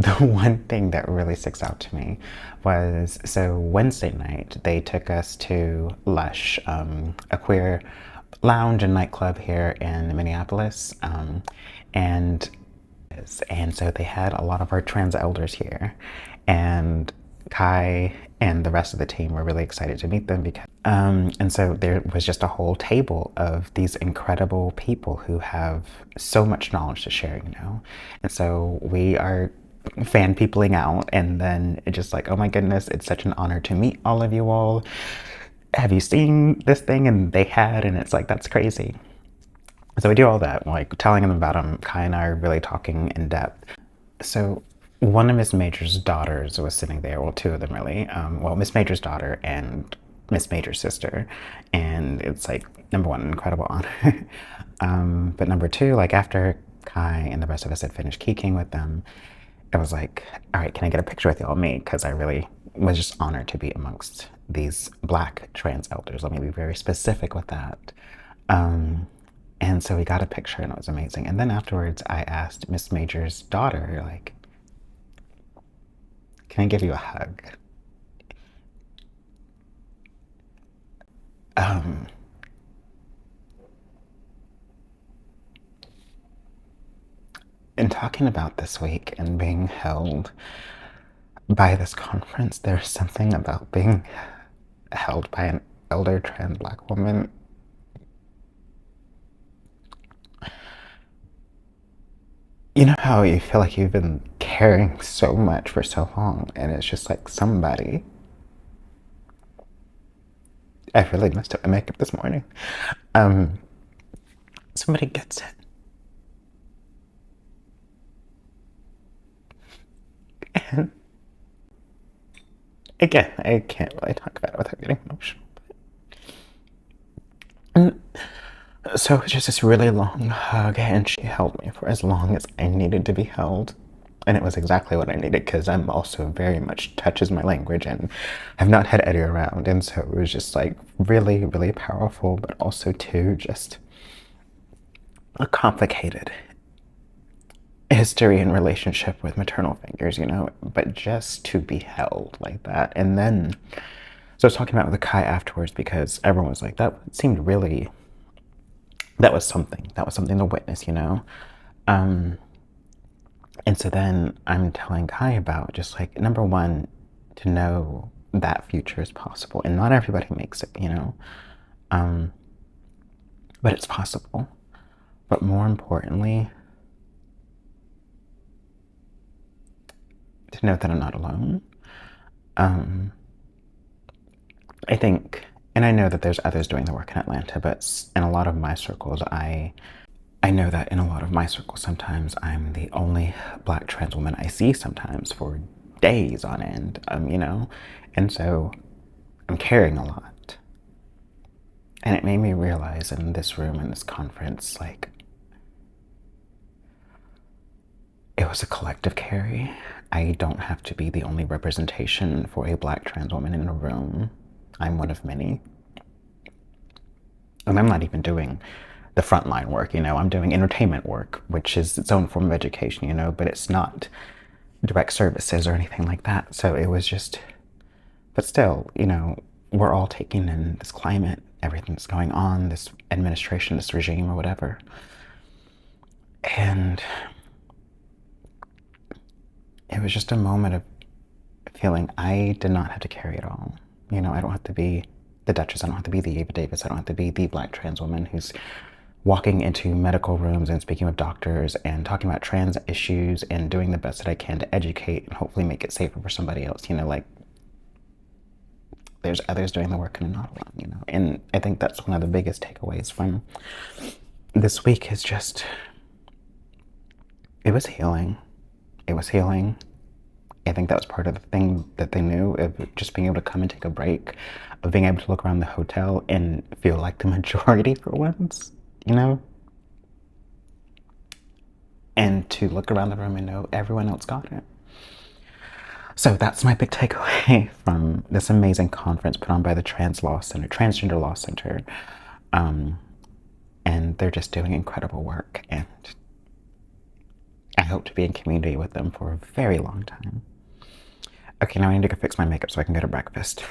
the one thing that really sticks out to me was, so Wednesday night they took us to Lush, a queer lounge and nightclub here in Minneapolis, and and so they had a lot of our trans elders here, and Kai and the rest of the team were really excited to meet them because and so there was just a whole table of these incredible people who have so much knowledge to share, you know. And so we are fan peopling out, and then it just like, oh my goodness, it's such an honor to meet all of you all. Have you seen this thing? And they had, and it's like, that's crazy. So we do all that, like telling them about them. Kai and I are really talking in depth. So one of Miss Major's daughters was sitting there, well, two of them really. Well, Miss Major's daughter and Miss Major's sister. And it's like, number one, incredible honor. But number two, like after Kai and the rest of us had finished kikiing with them, I was like, all right, can I get a picture with y'all, me? Because I really was just honored to be amongst these Black trans elders. Let me be very specific with that. And so we got a picture and it was amazing. And then afterwards, I asked Miss Major's daughter, like, can I give you a hug? Um, in talking about this week and being held by this conference, there's something about being held by an elder trans Black woman. You know how you feel like you've been carrying so much for so long, and it's just like somebody. I really messed up my makeup this morning. Um, Somebody gets it. And again, I can't really talk about it without getting emotional. And so it was just this really long hug, and she held me for as long as I needed to be held. And it was exactly what I needed because I'm also very much touch is my language and have not had Eddie around. And so it was just like really, really powerful, but also too just a complicated history and relationship with maternal figures, you know, but just to be held like that. And then, so I was talking about with Kai afterwards because everyone was like, that seemed really, that was something. That was something to witness, you know? Um, and so then I'm telling Kai about just like, number one, to know that future is possible. And not everybody makes it, you know? Um, but it's possible. But more importantly, to know that I'm not alone. Um, I think, and I know that there's others doing the work in Atlanta, but in a lot of my circles, I know that in a lot of my circles, sometimes I'm the only Black trans woman I see sometimes for days on end, you know? And so I'm carrying a lot. And it made me realize in this room, in this conference, like, it was a collective carry. I don't have to be the only representation for a Black trans woman in a room. I'm one of many. And I'm not even doing the frontline work, you know, I'm doing entertainment work, which is its own form of education, you know, but it's not direct services or anything like that. So it was just, but still, you know, we're all taking in this climate, everything that's going on, this administration, this regime or whatever. And it was just a moment of feeling I did not have to carry it all. You know, I don't have to be the Duchess, I don't have to be the Ava Davis, I don't have to be the Black trans woman who's walking into medical rooms and speaking with doctors and talking about trans issues and doing the best that I can to educate and hopefully make it safer for somebody else. You know, like there's others doing the work and I'm not alone, you know. And I think that's one of the biggest takeaways from this week is just, it was healing. It was healing. I think that was part of the thing that they knew of just being able to come and take a break, of being able to look around the hotel and feel like the majority for once, you know? And to look around the room and know everyone else got it. So that's my big takeaway from this amazing conference put on by the Transgender Law Center. And they're just doing incredible work. And I hope to be in community with them for a very long time. Okay, now I need to go fix my makeup so I can go to breakfast.